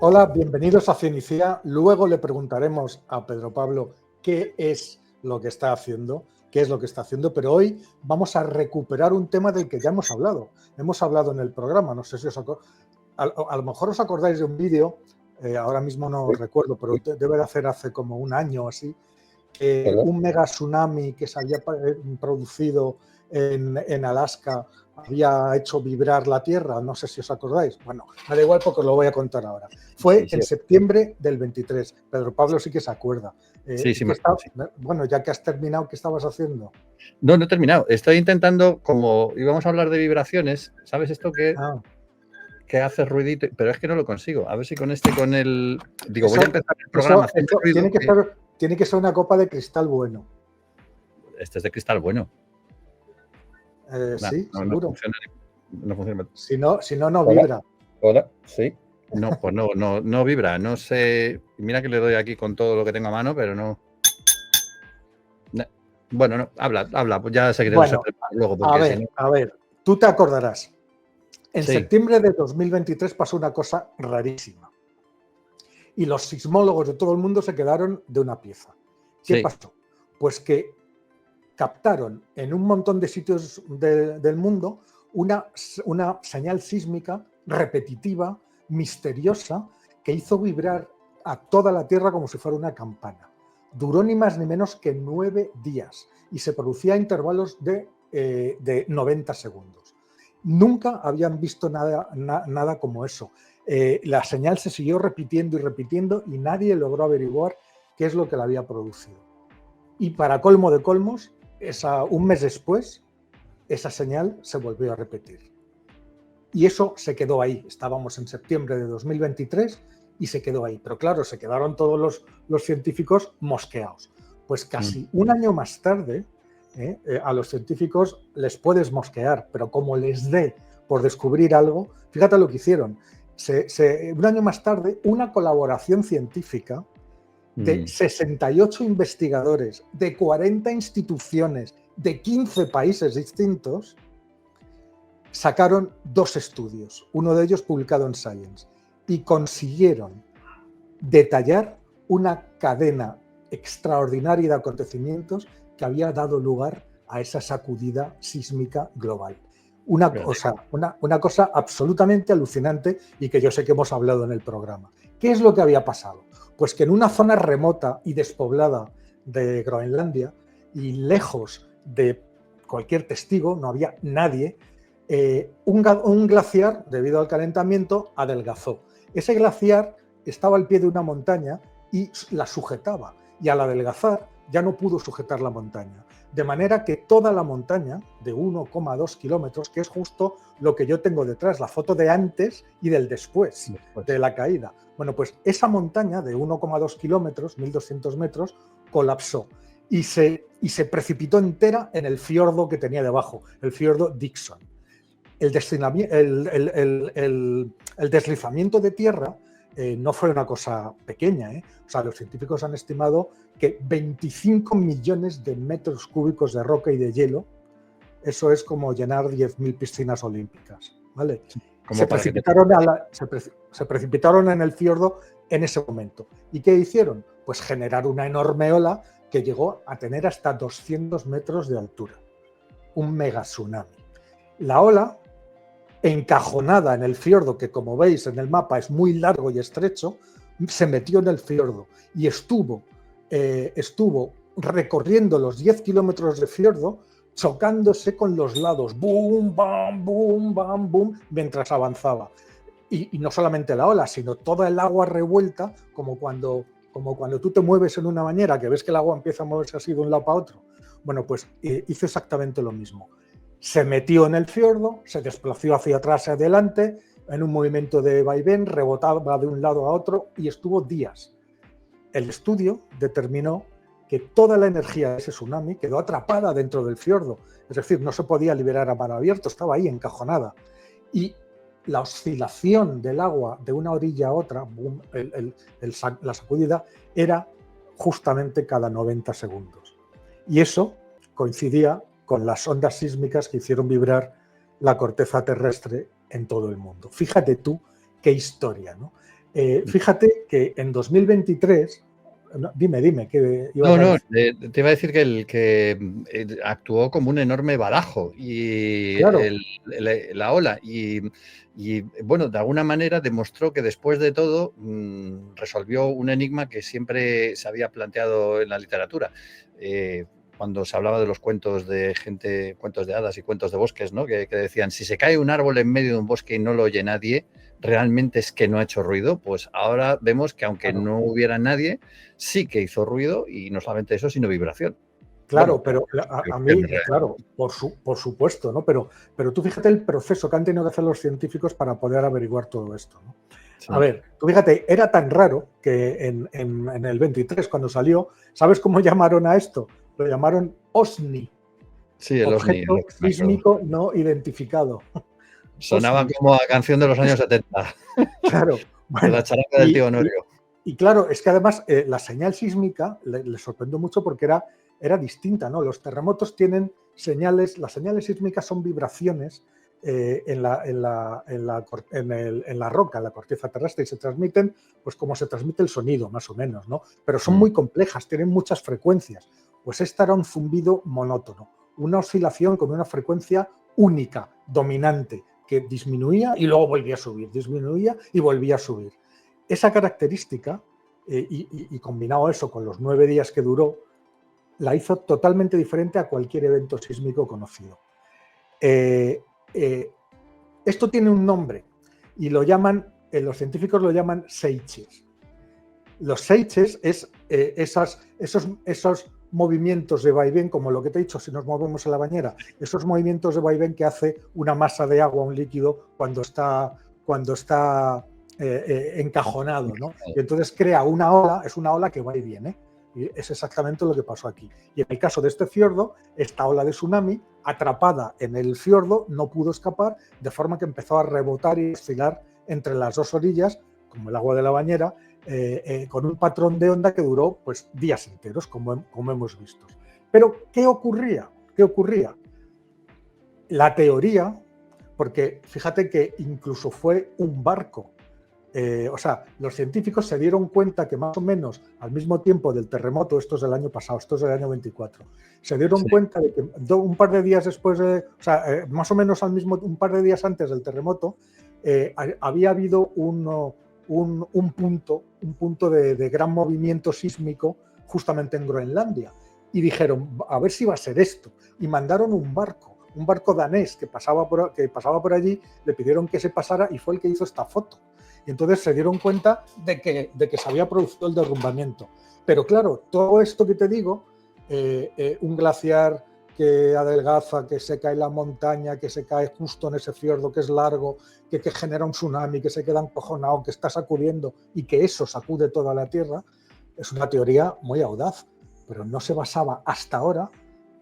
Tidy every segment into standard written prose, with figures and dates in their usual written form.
Hola, bienvenidos a Cienicidad. Luego le preguntaremos a Pedro Pablo qué es lo que está haciendo, pero hoy vamos a recuperar un tema del que ya hemos hablado. Hemos hablado en el programa, no sé si os acordáis, a lo mejor os acordáis de un vídeo, ahora mismo no recuerdo, pero debe de hace como un año o así, un mega tsunami que se había producido en Alaska había hecho vibrar la Tierra, no sé si os acordáis. Bueno, me da igual porque os lo voy a contar ahora. Fue en septiembre del 23. Pedro Pablo sí que se acuerda. Sí. Bueno, ya que has terminado, ¿qué estabas haciendo? No he terminado. Estoy intentando, como íbamos a hablar de vibraciones, ¿sabes esto que hace ruidito? Pero es que no lo consigo. A ver si con el... Digo, voy a empezar el programa haciendo ruido. Tiene que ser una copa de cristal bueno. Este es de cristal bueno. Sí, seguro. No funciona. Si no, no vibra. Hola, sí. No, pues no vibra. No sé. Mira que le doy aquí con todo lo que tengo a mano, pero no. Bueno, no, habla, pues ya seguiré luego. A ver, tú te acordarás. En septiembre de 2023 pasó una cosa rarísima. Y los sismólogos de todo el mundo se quedaron de una pieza. ¿Qué pasó? Pues que captaron en un montón de sitios del mundo una señal sísmica repetitiva, misteriosa, que hizo vibrar a toda la Tierra como si fuera una campana. Duró ni más ni menos que 9 días y se producía a intervalos de 90 segundos. Nunca habían visto nada como eso. La señal se siguió repitiendo y repitiendo y nadie logró averiguar qué es lo que la había producido. Y para colmo de colmos, un mes después, esa señal se volvió a repetir. Y eso se quedó ahí. Estábamos en septiembre de 2023 y se quedó ahí. Pero claro, se quedaron todos los científicos mosqueados. Pues casi un año más tarde, a los científicos les puedes mosquear, pero como les dé por descubrir algo, fíjate lo que hicieron. Un año más tarde, una colaboración científica de 68 investigadores, de 40 instituciones, de 15 países distintos, sacaron 2 estudios, uno de ellos publicado en Science, y consiguieron detallar una cadena extraordinaria de acontecimientos que había dado lugar a esa sacudida sísmica global. Una cosa absolutamente alucinante y que yo sé que hemos hablado en el programa. ¿Qué es lo que había pasado? Pues que en una zona remota y despoblada de Groenlandia y lejos de cualquier testigo, no había nadie, un glaciar, debido al calentamiento, adelgazó. Ese glaciar estaba al pie de una montaña y la sujetaba, y al adelgazar ya no pudo sujetar la montaña. De manera que toda la montaña, de 1,2 kilómetros, que es justo lo que yo tengo detrás, la foto de antes y del después de la caída. Bueno, pues esa montaña de 1,2 kilómetros, 1.200 metros, colapsó y se precipitó entera en el fiordo que tenía debajo, el fiordo Dixon. El deslizamiento de tierra no fue una cosa pequeña. O sea, los científicos han estimado que 25 millones de metros cúbicos de roca y de hielo, eso es como llenar 10.000 piscinas olímpicas, ¿vale? Se precipitaron en el fiordo en ese momento. ¿Y qué hicieron? Pues generar una enorme ola que llegó a tener hasta 200 metros de altura. Un mega tsunami. La ola, encajonada en el fiordo, que como veis en el mapa es muy largo y estrecho, se metió en el fiordo y estuvo recorriendo los 10 kilómetros de fiordo, chocándose con los lados, boom, bam, boom, bam, boom, mientras avanzaba. Y no solamente la ola, sino toda el agua revuelta, como cuando tú te mueves en una bañera, que ves que el agua empieza a moverse así de un lado para otro. Bueno, pues hizo exactamente lo mismo. Se metió en el fiordo, se desplazó hacia atrás y adelante, en un movimiento de vaivén, rebotaba de un lado a otro y estuvo días. El estudio determinó que toda la energía de ese tsunami quedó atrapada dentro del fiordo, es decir, no se podía liberar a mar abierto, estaba ahí encajonada. Y la oscilación del agua de una orilla a otra, boom, la sacudida, era justamente cada 90 segundos. Y eso coincidía con las ondas sísmicas que hicieron vibrar la corteza terrestre en todo el mundo. Fíjate tú qué historia, ¿no? Fíjate que en 2023, dime, ¿qué ibas a decir? Te iba a decir que actuó como un enorme badajo y Claro. la ola y, bueno, de alguna manera demostró que después de todo resolvió un enigma que siempre se había planteado en la literatura. Cuando se hablaba de los cuentos de gente, cuentos de hadas y cuentos de bosques, ¿no? Que decían, si se cae un árbol en medio de un bosque y no lo oye nadie, realmente es que no ha hecho ruido. Pues ahora vemos que aunque no hubiera nadie, sí que hizo ruido y no solamente eso, sino vibración. Claro, Bueno, pero a mí, claro, por supuesto, ¿no? Pero tú fíjate el proceso que han tenido que hacer los científicos para poder averiguar todo esto, ¿no? Sí. A ver, tú fíjate, era tan raro que en el 23, cuando salió, ¿sabes cómo llamaron a esto? Lo llamaron OSNI. Sí, el objeto OSNI. sísmico no identificado. Sonaba como a canción de los años 70. Claro. Bueno, de la charanga del tío Honorio. Y claro, es que además la señal sísmica le sorprendió mucho porque era distinta, ¿no? Los terremotos tienen señales, las señales sísmicas son vibraciones en la roca, en la corteza terrestre, y se transmiten, pues como se transmite el sonido, más o menos, ¿no? Pero son muy complejas, tienen muchas frecuencias. Pues esta era un zumbido monótono, una oscilación con una frecuencia única, dominante, que disminuía y luego volvía a subir, disminuía y volvía a subir. Esa característica, y combinado eso con los 9 días que duró, la hizo totalmente diferente a cualquier evento sísmico conocido. Esto tiene un nombre y lo llaman, los científicos lo llaman seiches. Los seiches es esos movimientos de vaivén, como lo que te he dicho, si nos movemos en la bañera, esos movimientos de vaivén que hace una masa de agua, un líquido, cuando está encajonado, ¿no? Y entonces crea una ola, es una ola que va y viene. Y es exactamente lo que pasó aquí. Y en el caso de este fiordo, esta ola de tsunami, atrapada en el fiordo, no pudo escapar, de forma que empezó a rebotar y oscilar entre las dos orillas, como el agua de la bañera, con un patrón de onda que duró pues días enteros, como hemos visto. Pero, ¿qué ocurría? ¿Qué ocurría? La teoría, porque fíjate que incluso fue un barco. O sea, los científicos se dieron cuenta que más o menos al mismo tiempo del terremoto, esto es del año pasado, esto es del año 24, se dieron cuenta de que un par de días después, más o menos un par de días antes del terremoto, había habido un punto de gran movimiento sísmico justamente en Groenlandia. Y dijeron, a ver si va a ser esto. Y mandaron un barco danés que pasaba por allí, le pidieron que se pasara y fue el que hizo esta foto. Y entonces se dieron cuenta de que se había producido el derrumbamiento. Pero claro, todo esto que te digo, un glaciar que adelgaza, que se cae en la montaña, que se cae justo en ese fiordo que es largo, que genera un tsunami, que se queda encojonado, que está sacudiendo y que eso sacude toda la Tierra, es una teoría muy audaz, pero no se basaba hasta ahora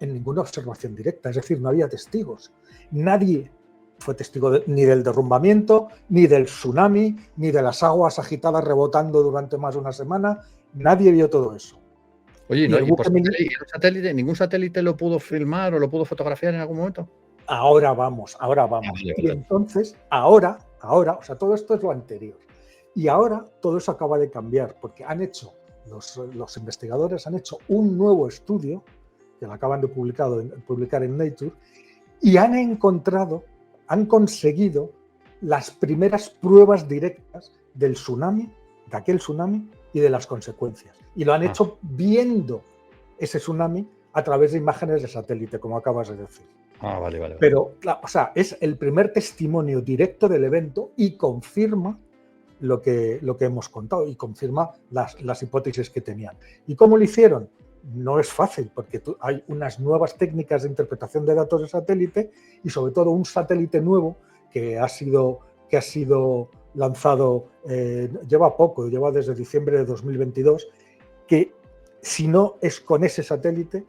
en ninguna observación directa, es decir, no había testigos. Nadie fue testigo ni del derrumbamiento, ni del tsunami, ni de las aguas agitadas rebotando durante más de una semana. Nadie vio todo eso. Oye, ¿no? ¿Y por satélite, ningún satélite lo pudo filmar o lo pudo fotografiar en algún momento? Ahora vamos. Y entonces, ahora, o sea, todo esto es lo anterior. Y ahora todo eso acaba de cambiar, porque los investigadores han hecho un nuevo estudio, que lo acaban de publicar en Nature, y han conseguido las primeras pruebas directas del tsunami, de aquel tsunami y de las consecuencias. Y lo han hecho viendo ese tsunami a través de imágenes de satélite, como acabas de decir. Vale. Pero, o sea, es el primer testimonio directo del evento y confirma lo que hemos contado y confirma las hipótesis que tenían. ¿Y cómo lo hicieron? No es fácil, porque hay unas nuevas técnicas de interpretación de datos de satélite y sobre todo un satélite nuevo que ha sido lanzado, lleva desde diciembre de 2022, que si no es con ese satélite,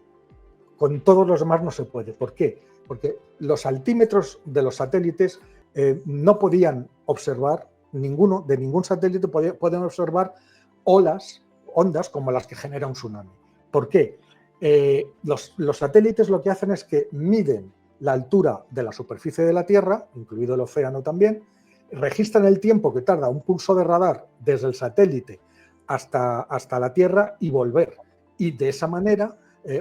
con todos los demás no se puede. ¿Por qué? Porque los altímetros de los satélites no podían observar, de ningún satélite pueden observar ondas como las que genera un tsunami. ¿Por qué? Los satélites lo que hacen es que miden la altura de la superficie de la Tierra, incluido el océano también, registran el tiempo que tarda un pulso de radar desde el satélite hasta la Tierra y volver. Y de esa manera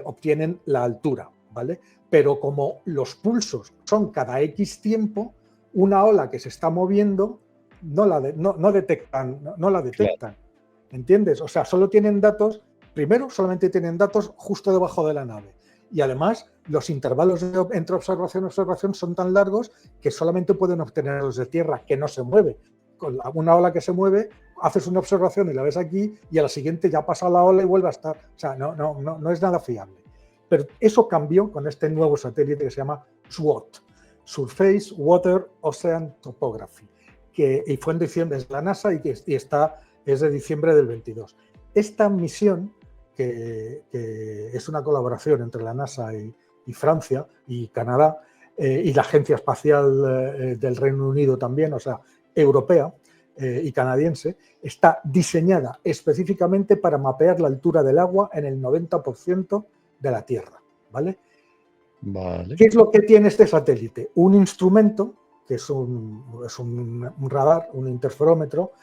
obtienen la altura, ¿vale? Pero como los pulsos son cada X tiempo, una ola que se está moviendo no la detectan. Claro. ¿Entiendes? O sea, solo tienen datos, primero solamente tienen datos justo debajo de la nave. Y además los intervalos entre observación y observación son tan largos que solamente pueden obtenerlos de tierra, que no se mueve. Con una ola que se mueve, haces una observación y la ves aquí y a la siguiente ya pasa la ola y vuelve a estar. O sea, no es nada fiable. Pero eso cambió con este nuevo satélite que se llama SWOT, Surface Water Ocean Topography, y fue en diciembre, es la NASA y es de diciembre del 22. Esta misión, que es una colaboración entre la NASA y Francia y Canadá, y la Agencia Espacial del Reino Unido también, o sea, europea y canadiense, está diseñada específicamente para mapear la altura del agua en el 90% de la Tierra, ¿vale? Vale. ¿Qué es lo que tiene este satélite? Un instrumento, que es un radar, un interferómetro,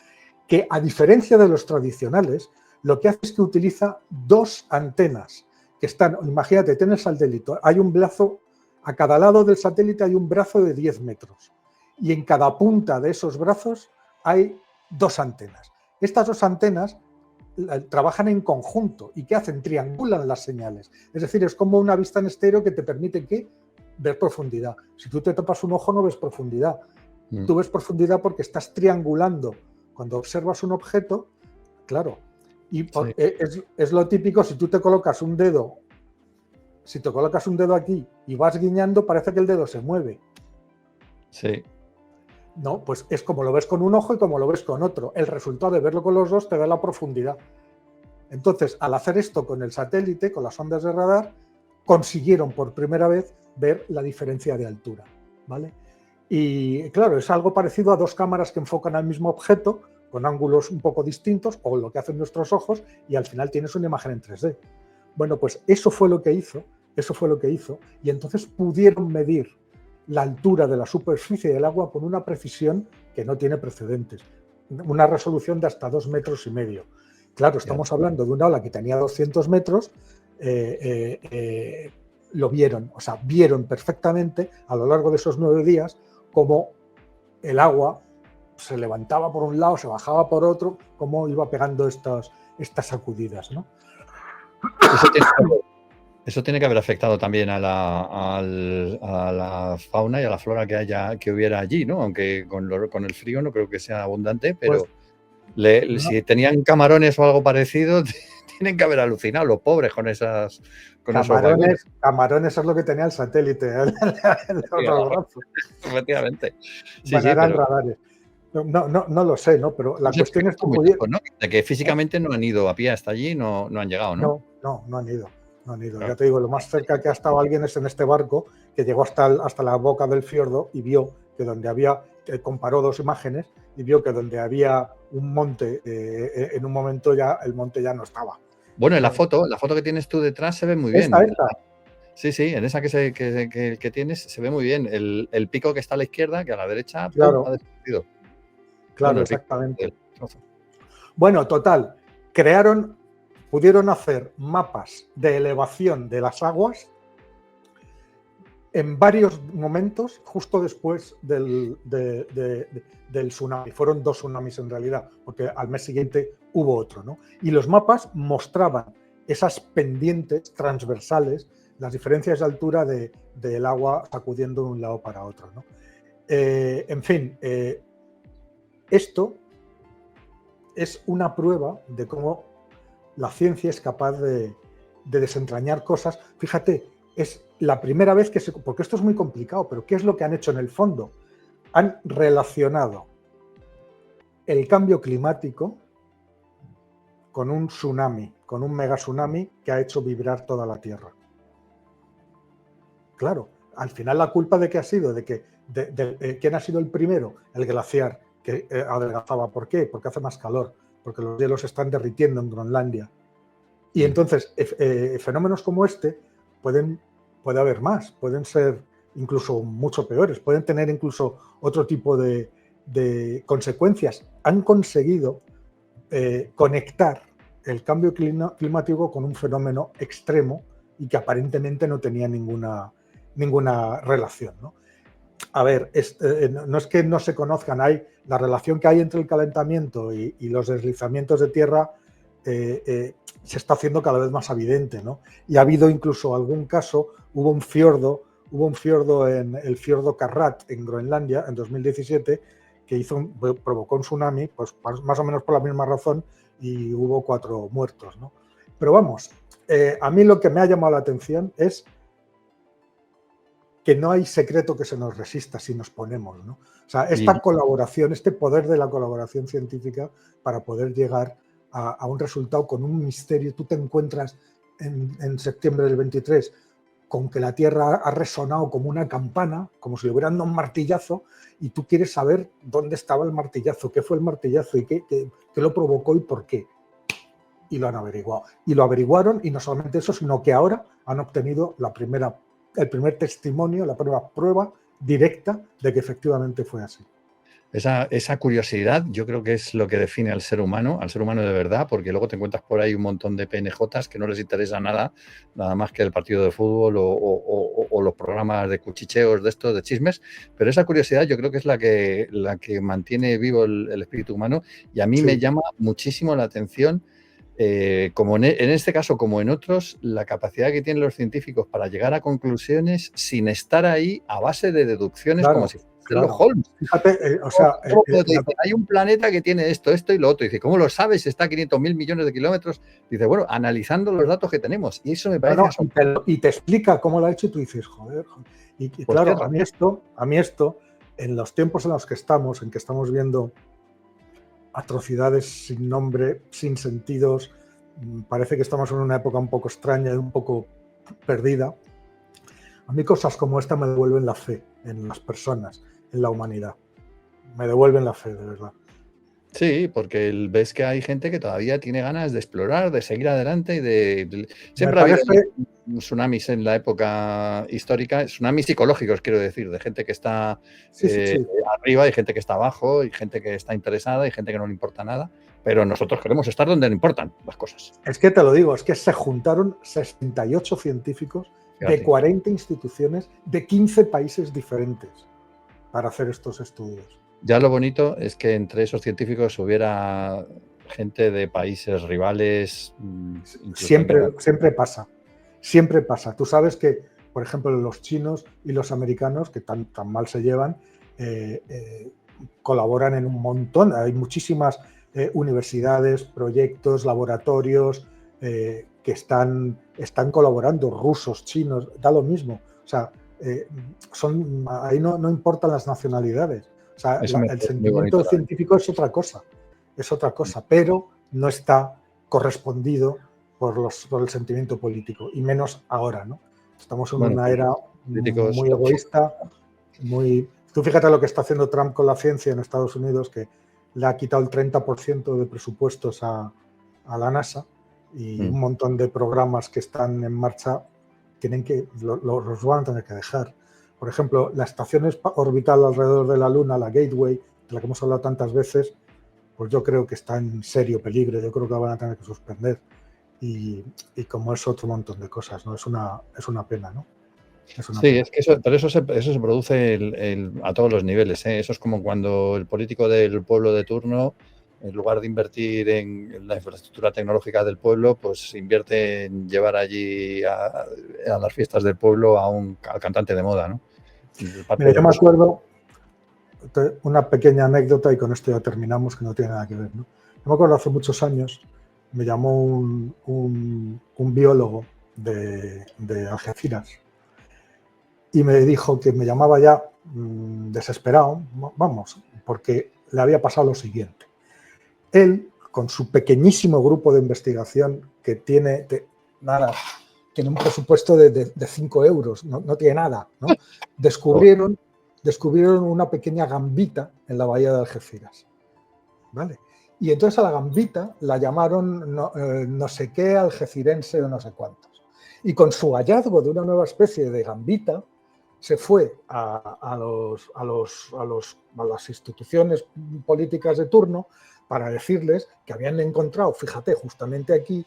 que a diferencia de los tradicionales, lo que hace es que utiliza dos antenas que están, imagínate, tienes el satélite, hay un brazo, a cada lado del satélite hay un brazo de 10 metros y en cada punta de esos brazos hay dos antenas. Estas dos antenas trabajan en conjunto y ¿qué hacen? Triangulan las señales. Es decir, es como una vista en estéreo que te permite ver profundidad. Si tú te tapas un ojo no ves profundidad. Tú ves profundidad porque estás triangulando. Cuando observas un objeto, claro, y es lo típico, si tú te colocas un dedo, aquí y vas guiñando, parece que el dedo se mueve. Sí. No, pues es como lo ves con un ojo y como lo ves con otro. El resultado de verlo con los dos te da la profundidad. Entonces, al hacer esto con el satélite, con las ondas de radar, consiguieron por primera vez ver la diferencia de altura, ¿vale? Y claro, es algo parecido a dos cámaras que enfocan al mismo objeto con ángulos un poco distintos, o lo que hacen nuestros ojos, y al final tienes una imagen en 3D. Bueno, pues eso fue lo que hizo, y entonces pudieron medir la altura de la superficie del agua con una precisión que no tiene precedentes, una resolución de hasta 2,5 metros. Claro, estamos hablando de una ola que tenía 200 metros, lo vieron, o sea, vieron perfectamente a lo largo de esos 9 días cómo el agua se levantaba por un lado, se bajaba por otro, cómo iba pegando estas sacudidas, ¿no? Eso tiene que haber afectado también a la fauna y a la flora que hubiera allí, ¿no? Aunque con el frío no creo que sea abundante, pero pues, si tenían camarones o algo parecido, tienen que haber alucinado los pobres con esos camarones es lo que tenía el satélite, el otro brazo. Efectivamente. Sí, bueno, eran radares. No lo sé, ¿no? Pero la cuestión es que lejos, ¿no? De que físicamente no han ido a pie hasta allí, no han llegado, ¿no? No han ido. Claro. Ya te digo, lo más cerca que ha estado alguien es en este barco que llegó hasta la boca del fiordo y vio que donde había, comparó dos imágenes y vio que donde había un monte, en un momento ya el monte ya no estaba. Bueno, en la foto que tienes tú detrás se ve muy bien. Esta. Sí, en esa que tienes se ve muy bien. El pico que está a la izquierda, que a la derecha claro, ha desaparecido. Claro, exactamente. Bueno, total, pudieron hacer mapas de elevación de las aguas en varios momentos justo después del tsunami. Fueron 2 tsunamis en realidad, porque al mes siguiente hubo otro, ¿no? Y los mapas mostraban esas pendientes transversales, las diferencias de altura del agua sacudiendo de un lado para otro, ¿no? En fin, esto es una prueba de cómo la ciencia es capaz de desentrañar cosas. Fíjate, es la primera vez porque esto es muy complicado, pero ¿qué es lo que han hecho en el fondo? Han relacionado el cambio climático con un tsunami, con un mega tsunami que ha hecho vibrar toda la Tierra. Claro, al final la culpa de qué ha sido, ¿quién ha sido el primero? El glaciar que adelgazaba. ¿Por qué? Porque hace más calor, porque los hielos se están derritiendo en Groenlandia. Y entonces, fenómenos como este puede haber más, pueden ser incluso mucho peores, pueden tener incluso otro tipo de de consecuencias, han conseguido conectar el cambio climático con un fenómeno extremo y que aparentemente no tenía ninguna relación, ¿no? A ver, no es que no se conozcan, la relación que hay entre el calentamiento y los deslizamientos de tierra se está haciendo cada vez más evidente, ¿no? Y ha habido incluso algún caso, hubo un fiordo en el fiordo Karrat en Groenlandia en 2017 que provocó un tsunami, pues más o menos por la misma razón, y hubo 4 muertos, ¿no? Pero vamos, a mí lo que me ha llamado la atención es que no hay secreto que se nos resista si nos ponemos, ¿no? O sea, esta colaboración, este poder de la colaboración científica para poder llegar a un resultado con un misterio. Tú te encuentras en septiembre del 23 con que la Tierra ha resonado como una campana, como si le hubieran dado un martillazo, y tú quieres saber dónde estaba el martillazo, qué fue el martillazo y qué lo provocó y por qué. Y lo han averiguado. Y lo averiguaron, y no solamente eso, sino que ahora han obtenido el primer testimonio, la primera prueba directa de que efectivamente fue así. Esa curiosidad yo creo que es lo que define al ser humano de verdad, porque luego te encuentras por ahí un montón de PNJs que no les interesa nada más que el partido de fútbol o los programas de cuchicheos de estos, de chismes, pero esa curiosidad yo creo que es la que mantiene vivo el espíritu humano, y a mí me llama muchísimo la atención, como en este caso como en otros, la capacidad que tienen los científicos para llegar a conclusiones sin estar ahí a base de deducciones, como si Sherlock Holmes. Fíjate, hay un planeta que tiene esto y lo otro. Dice, ¿cómo lo sabes? Está a 500.000 millones de kilómetros. Dice, bueno, analizando los datos que tenemos. Y eso me parece y te explica cómo lo ha hecho y tú dices, joder. Y pues claro, a mí esto, en los tiempos en los que estamos, en que estamos viendo atrocidades sin nombre, sin sentidos, parece que estamos en una época un poco extraña y un poco perdida. A mí cosas como esta me devuelven la fe en las personas, en la humanidad. Me devuelven la fe, de verdad. Sí, porque ves que hay gente que todavía tiene ganas de explorar, de seguir adelante y siempre ha habido tsunamis en la época histórica, tsunamis psicológicos, quiero decir, de gente que está arriba y gente que está abajo y gente que está interesada y gente que no le importa nada, pero nosotros queremos estar donde no importan las cosas. Es que te lo digo, es que se juntaron 68 científicos de 40 instituciones de 15 países diferentes para hacer estos estudios. Ya lo bonito es que entre esos científicos hubiera gente de países rivales. Siempre pasa. Tú sabes que, por ejemplo, los chinos y los americanos, que tan mal se llevan, colaboran en un montón. Hay muchísimas universidades, proyectos, laboratorios que están colaborando, rusos, chinos, da lo mismo. O sea, ahí no importan las nacionalidades. O sea, el sentimiento científico es otra cosa, pero no está correspondido por el sentimiento político, y menos ahora, ¿no? Estamos en una era muy egoísta, Tú fíjate lo que está haciendo Trump con la ciencia en Estados Unidos, que le ha quitado el 30% de presupuestos a la NASA, y un montón de programas que están en marcha los van a tener que dejar. Por ejemplo, la estación orbital alrededor de la Luna, la Gateway, de la que hemos hablado tantas veces, pues yo creo que está en serio peligro. Yo creo que la van a tener que suspender. Y como es otro montón de cosas, ¿no? Es una pena, ¿no? Sí, es que eso se produce a todos los niveles, ¿eh? Eso es como cuando el político del pueblo de turno, en lugar de invertir en la infraestructura tecnológica del pueblo, pues invierte en llevar allí a las fiestas del pueblo al cantante de moda, ¿no? Mira, yo me acuerdo, una pequeña anécdota, y con esto ya terminamos, que no tiene nada que ver, ¿no? Yo me acuerdo hace muchos años, me llamó un biólogo de Algeciras y me dijo que me llamaba ya desesperado, vamos, porque le había pasado lo siguiente. Él, con su pequeñísimo grupo de investigación, que tiene un presupuesto de 5 euros, no tiene nada, ¿no? Descubrieron una pequeña gambita en la bahía de Algeciras, ¿vale? Y entonces a la gambita la llamaron no sé qué algecirense o no sé cuántos. Y con su hallazgo de una nueva especie de gambita, se fue a las instituciones políticas de turno para decirles que habían encontrado, fíjate, justamente aquí,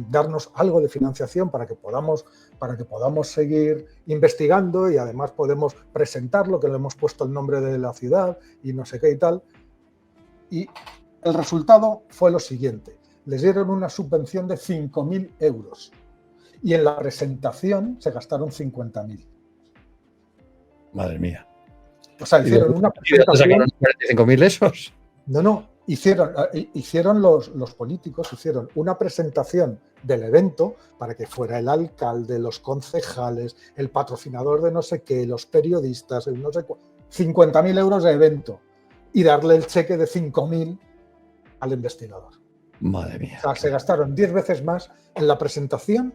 darnos algo de financiación para que podamos seguir investigando y además podemos presentarlo, que le hemos puesto el nombre de la ciudad y no sé qué y tal. Y el resultado fue lo siguiente. Les dieron una subvención de 5.000 euros y en la presentación se gastaron 50.000. Madre mía. O sea, hicieron una presentación... ¿45.000 esos? No, hicieron los políticos, hicieron una presentación del evento para que fuera el alcalde, los concejales, el patrocinador de no sé qué, los periodistas, el no sé cuál, 50.000 euros de evento y darle el cheque de 5.000 al investigador. Madre mía. O sea, se gastaron 10 veces más en la presentación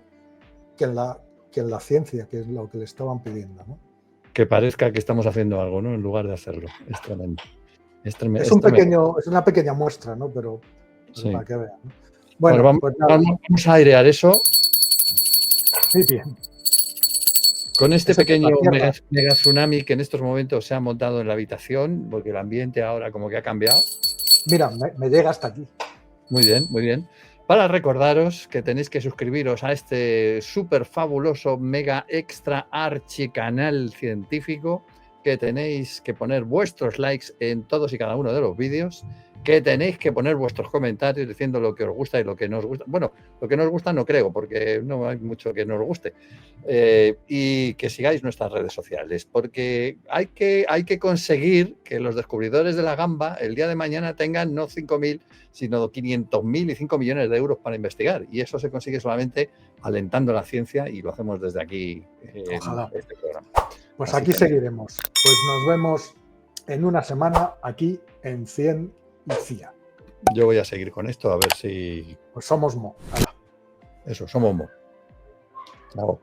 que en la ciencia, que es lo que le estaban pidiendo, ¿no? Que parezca que estamos haciendo algo, ¿no? En lugar de hacerlo. Es tremendo. Es una pequeña muestra, ¿no? Pero sí, para que vean, ¿no? Bueno, vamos a airear eso. Sí, bien. Con este pequeño mega tsunami que en estos momentos se ha montado en la habitación, porque el ambiente ahora como que ha cambiado. Mira, me llega hasta aquí. Muy bien, muy bien. Para recordaros que tenéis que suscribiros a este súper fabuloso, mega extra archi canal científico, que tenéis que poner vuestros likes en todos y cada uno de los vídeos, que tenéis que poner vuestros comentarios diciendo lo que os gusta y lo que no os gusta. Bueno, lo que no os gusta no creo, porque no hay mucho que no os guste. Y que sigáis nuestras redes sociales, porque hay que conseguir que los descubridores de la gamba el día de mañana tengan no 5.000, sino 500.000 y 5 millones de euros para investigar. Y eso se consigue solamente alentando la ciencia y lo hacemos desde aquí en este programa. Pues así aquí seguiremos. Pues nos vemos en una semana aquí en Ciencia. Yo voy a seguir con esto a ver si... Pues somos Mo. Eso, somos Mo. Chao.